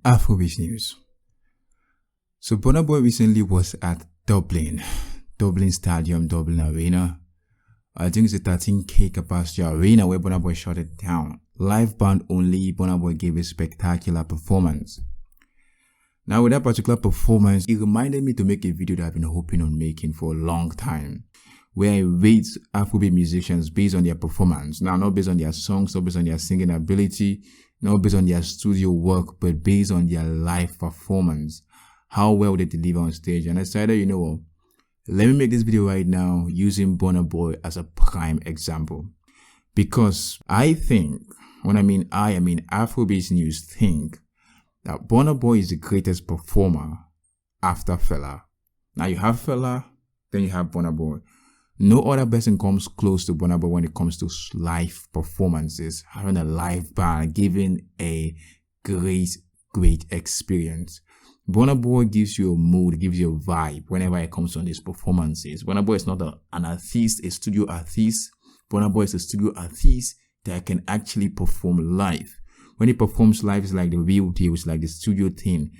Afrobeats news. So Burna Boy recently was at Dublin Stadium, Dublin Arena. I think it's a 13K capacity arena where Burna Boy shut it down. Live band only, Burna Boy gave a spectacular performance. Now with that particular performance, it reminded me to make a video that I've been hoping on making for a long time, where I rate Afrobeat musicians based on their performance. Now, not based on their songs, not based on their singing ability, not based on their studio work, but based on their live performance. How well they deliver on stage. And I decided, you know what, let me make this video right now using Burna Boy as a prime example. Because I think, when I mean Afrobeats News think that Burna Boy is the greatest performer after Fela. Now you have Fela, then you have Burna Boy. No other person comes close to Burna Boy when it comes to live performances, having a live band, giving a great experience. Burna Boy gives you a mood, gives you a vibe whenever it comes on these performances. Burna Boy is not an artist, a studio artist. Burna Boy is a studio artist that can actually perform live. When he performs live, it's like the real deal, it's like the studio thing.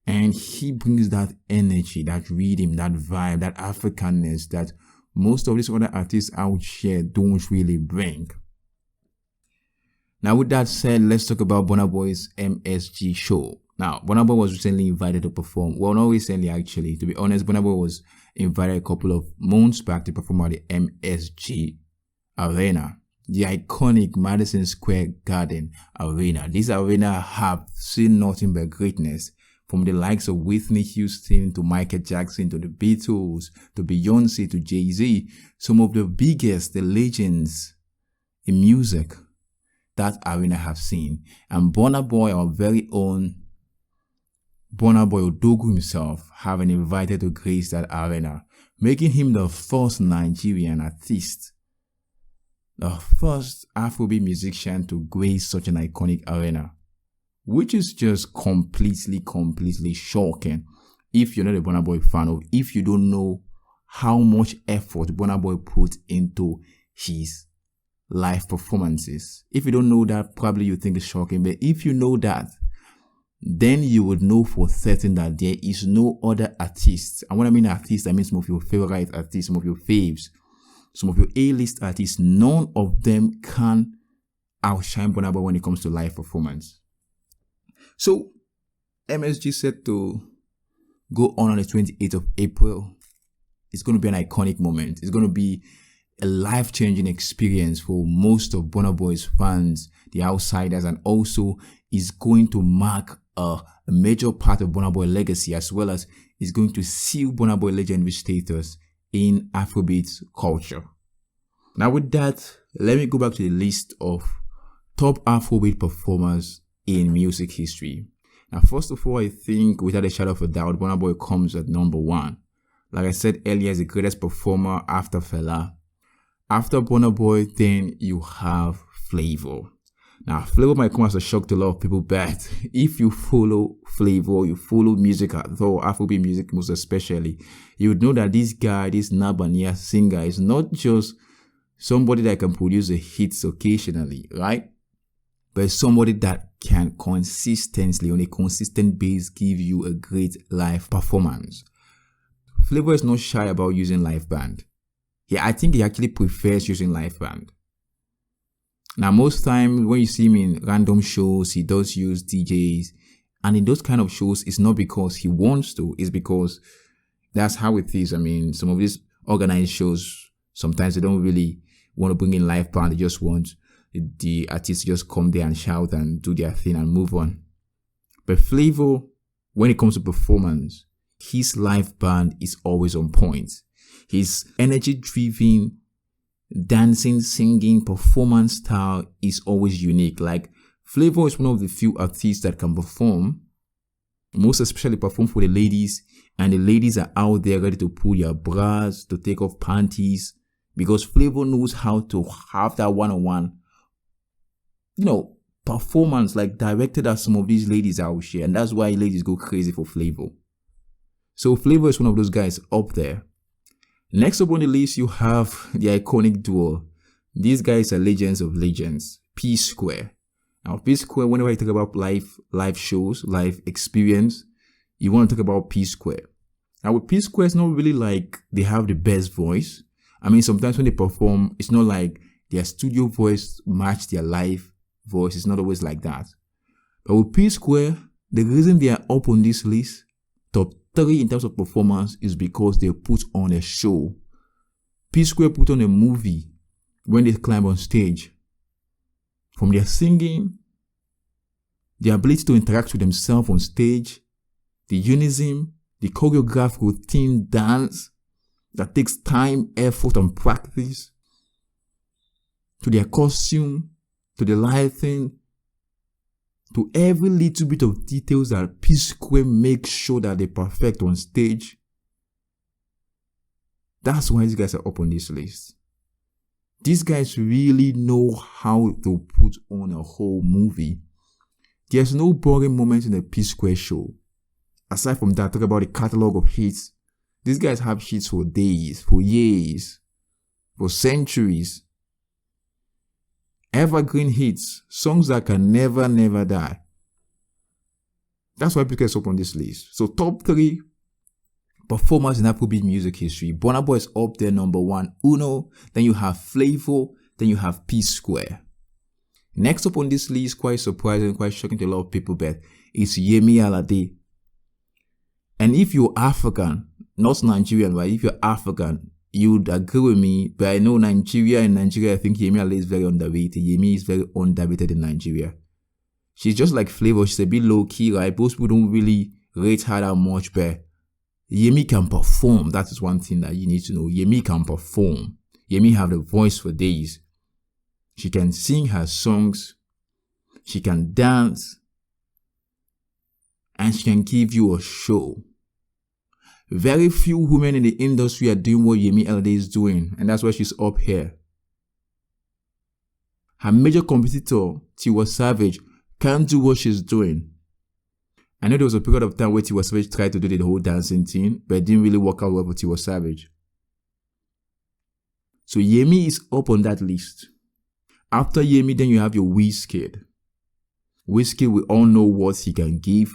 And he brings that energy, that rhythm, that vibe, that Africanness that most of these other artists out here don't really bring. Now with that said, let's talk about Burna Boy's MSG show. Now, Burna Boy was recently invited to perform. Well, not recently actually. To be honest, Burna Boy was invited a couple of months back to perform at the MSG Arena, the iconic Madison Square Garden Arena. This arena have seen nothing but greatness. From the likes of Whitney Houston to Michael Jackson to the Beatles to Beyonce to Jay-Z, some of the biggest, the legends in music that arena have seen. And Burna Boy, our very own Burna Boy Odogu himself, having invited to grace that arena, making him the first Nigerian artist, the first Afrobeat musician to grace such an iconic arena. Which is just completely shocking if you're not a Burna Boy fan, or if you don't know how much effort Burna Boy put into his live performances. If you don't know that, probably you think it's shocking, but if you know that, then you would know for certain that there is no other artist. And when I mean artists, I mean some of your favorite artists, some of your faves, some of your A-list artists. None of them can outshine Burna Boy when it comes to live performance. So, MSG set to go on the 28th of April. It's going to be an iconic moment. It's going to be a life-changing experience for most of Burna Boy's fans, the outsiders, and also is going to mark a major part of Burna Boy legacy, as well as is going to seal Burna Boy legendary status in Afrobeats culture. Now with that, let me go back to the list of top Afrobeat performers in music history. Now, first of all, I think without a shadow of a doubt, Burna Boy comes at number one. Like I said earlier, is the greatest performer after Fela. After Burna Boy, then you have Flavor. Now, Flavor might come as a shock to a lot of people, but if you follow Flavor, you follow music at all, Afrobeat music most especially, you would know that this guy, this Nabania singer, is not just somebody that can produce the hits occasionally, right? But somebody that can consistently, on a consistent base, give you a great live performance. Flavor is not shy about using live band. Yeah, I think he actually prefers using live band. Now, most times when you see him in random shows, he does use DJs. And in those kind of shows, it's not because he wants to, it's because that's how it is. I mean, some of these organized shows, sometimes they don't really want to bring in live band. They just want the artists just come there and shout and do their thing and move on. But Flavor, when it comes to performance, his live band is always on point. His energy-driven, dancing, singing, performance style is always unique. Like, Flavor is one of the few artists that can perform, most especially perform for the ladies, and the ladies are out there ready to pull their bras, to take off panties, because Flavor knows how to have that one-on-one performance like directed at some of these ladies out here, and that's why ladies go crazy for Flavor. So Flavor is one of those guys up there. Next up on the list, you have the iconic duo. These guys are legends of legends, P Square. Now, P Square, whenever you talk about live shows, live experience, you want to talk about P Square. Now, with P Square, it's not really like they have the best voice. I mean, sometimes when they perform, it's not like their studio voice match their live voice. It's not always like that. But with P Square, the reason they are up on this list, top 3 in terms of performance, is because they put on a show. P Square put on a movie when they climb on stage. From their singing, the ability to interact with themselves on stage, the unison, the choreographed routine dance that takes time, effort, and practice, to their costume, to the lighting, to every little bit of details that P Square makes sure that they perfect on stage. That's why these guys are up on this list. These guys really know how to put on a whole movie. There's no boring moment in a P Square show. Aside from that, talk about the catalog of hits. These guys have hits for days, for years, for centuries. Evergreen hits, songs that can never, never die. That's why P Square is up on this list. So top 3 performers in Afrobeat music history. Burna Boy is up there, number 1, Uno. Then you have Flavor. Then you have P Square. Next up on this list, quite surprising, quite shocking to a lot of people, but it's Yemi Alade. And if you're African, not Nigerian, but if you're African, you'd agree with me. But I know in Nigeria, I think Yemi Alade is very underrated. Yemi is very underrated in Nigeria. She's just like Flavor. She's a bit low-key, right? Most people don't really rate her that much, but Yemi can perform. That is one thing that you need to know. Yemi can perform. Yemi have the voice for days. She can sing her songs. She can dance. And she can give you a show. Very few women in the industry are doing what Yemi Alade is doing. And that's why she's up here. Her major competitor, Tiwa Savage, can't do what she's doing. I know there was a period of time where Tiwa Savage tried to do the whole dancing thing, but it didn't really work out well for Tiwa Savage. So Yemi is up on that list. After Yemi, then you have your Wizkid. Wizkid, we all know what he can give.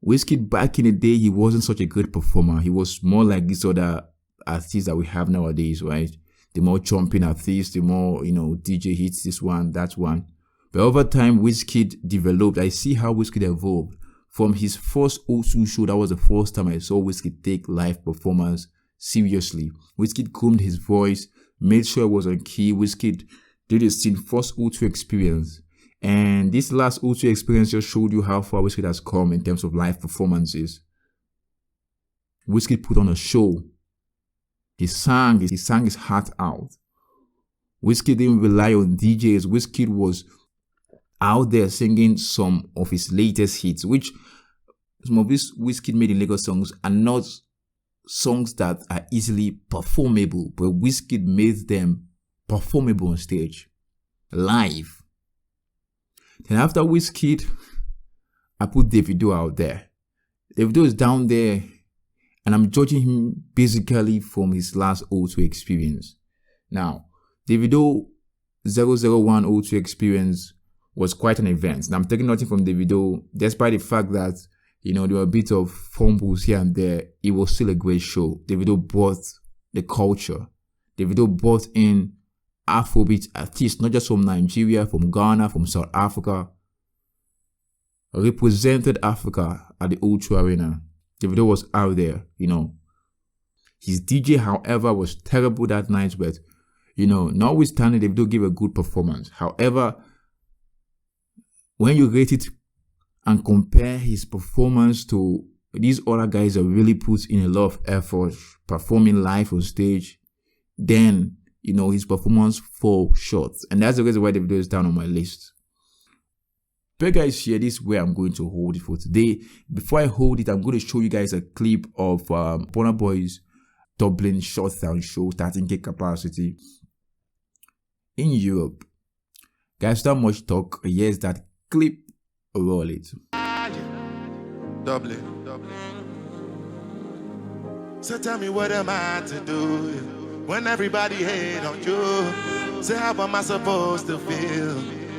Wizkid, back in the day, he wasn't such a good performer. He was more like these other artists that we have nowadays, right? The more chomping artists, the more, DJ hits this one, that one. But over time, Wizkid developed. I see how Wizkid evolved. From his first O2 show, that was the first time I saw Wizkid take live performance seriously. Wizkid combed his voice, made sure it was on key. Wizkid did his first O2 experience. And this last O2 experience just showed you how far Wizkid has come in terms of live performances. Wizkid put on a show. He sang his heart out. Wizkid didn't rely on DJs. Wizkid was out there singing some of his latest hits, which some of these Wizkid made in Lagos songs are not songs that are easily performable, but Wizkid made them performable on stage, live. Then after Wizkid, I put Davido out there. Davido is down there, and I'm judging him basically from his last O2 experience. Now, Davido 001 O2 experience was quite an event. Now, I'm taking nothing from Davido, despite the fact that, there were a bit of fumbles here and there. It was still a great show. Davido brought the culture. Davido brought in Afrobeats artists, not just from Nigeria, from Ghana, from South Africa. Represented Africa at the O2 Arena. Davido was out there, His DJ, however, was terrible that night, but, notwithstanding, Davido gave a good performance. However, when you rate it and compare his performance to these other guys that really put in a lot of effort performing live on stage, then, his performance falls short. And that's the reason why Davido is down on my list. But guys, here, this is where I'm going to hold it for today. Before I hold it, I'm going to show you guys a clip of Burna Boy's Dublin shutdown show, 13K capacity in Europe. Guys, not much talk. Here's that clip. Roll it. Dublin. So tell me, what am I to do when everybody hate on you? Say, how am I supposed to feel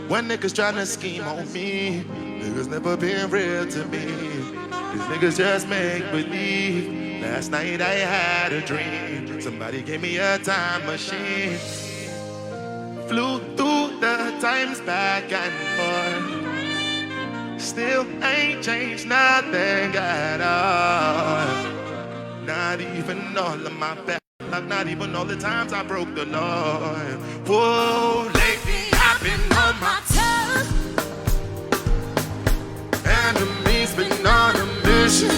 When niggas tryna scheme on me, niggas never been real to me. These niggas just make believe. Last night I had a dream. Somebody gave me a time machine. Flew through the times back and forth. Still ain't changed nothing at all. Not even all of my bad luck, not even all the times I broke the law. Whoa, lately I've been on my toes. Enemies been on a mission.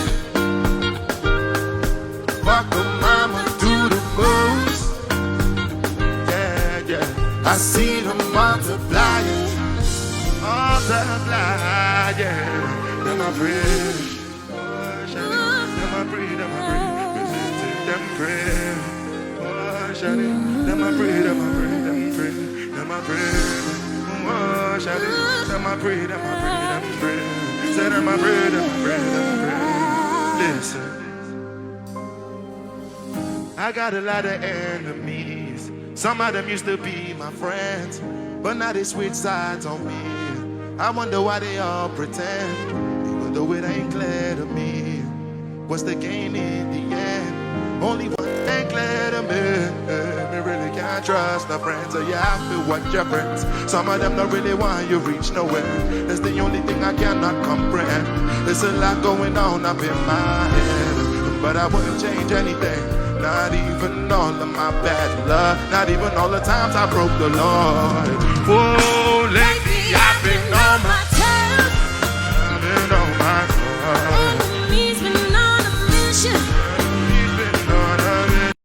Fuck the mama, do the moves. Yeah, yeah. I see them multiplying. Multiply, yeah. Them I pray. Them I pray, them I pray. Them pray. Oh, shawty. Them I pray, them I pray, them pray. Them I pray. Oh, shawty. Them I pray, them I pray, them pray. Say them I pray, them I pray, them pray. Listen. I got a lot of enemies. Some of them used to be my friends, but now they switch sides on me. I wonder why they all pretend, even though it ain't clear to me. What's the gain in the end? Only one thing clear to me. Me really can't trust no friends, so you have to watch your friends. Some of them don't really want you reach nowhere. That's the only thing I cannot comprehend. There's a lot going on up in my head, but I wouldn't change anything. Not even all of my bad luck, not even all the times I broke the law. Whoa, lately I've been on my toes. I've been on my toes. Enemy's been on a mission. He's been on a mission.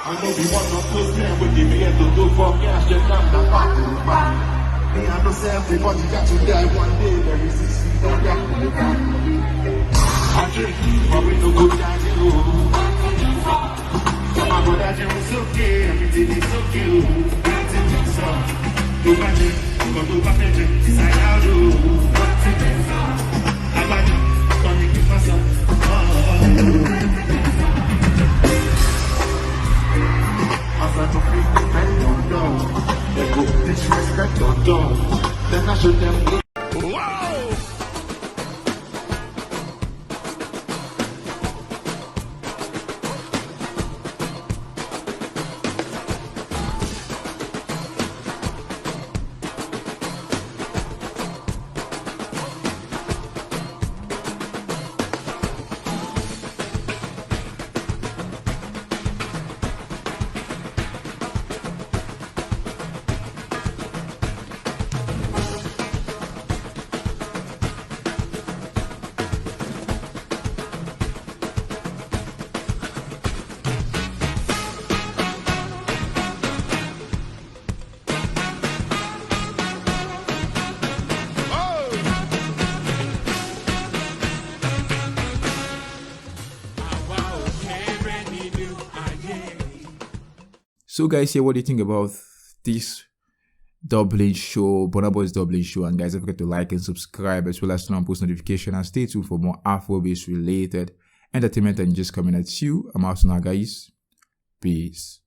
I know we want no close man with the man to do for cash, just not the fuck to the back. Me, I know say everybody got to die one day, there is this season back to the back. I drink, but we no go down the road. Some of my brother, it's okay, everything is okay. Everything is up. Do my thing, go do my thing, decide how to do. I'm a don't make me pass up. As I don't feel the men don't know, they go disrespect your dog. Then I show them. So guys, what do you think about this Dublin show, Burna Boy's Dublin show? And guys, don't forget to like and subscribe, as well as turn on post notification, and stay tuned for more Afrobeats related entertainment and just coming at you. I'm out now, guys. Peace.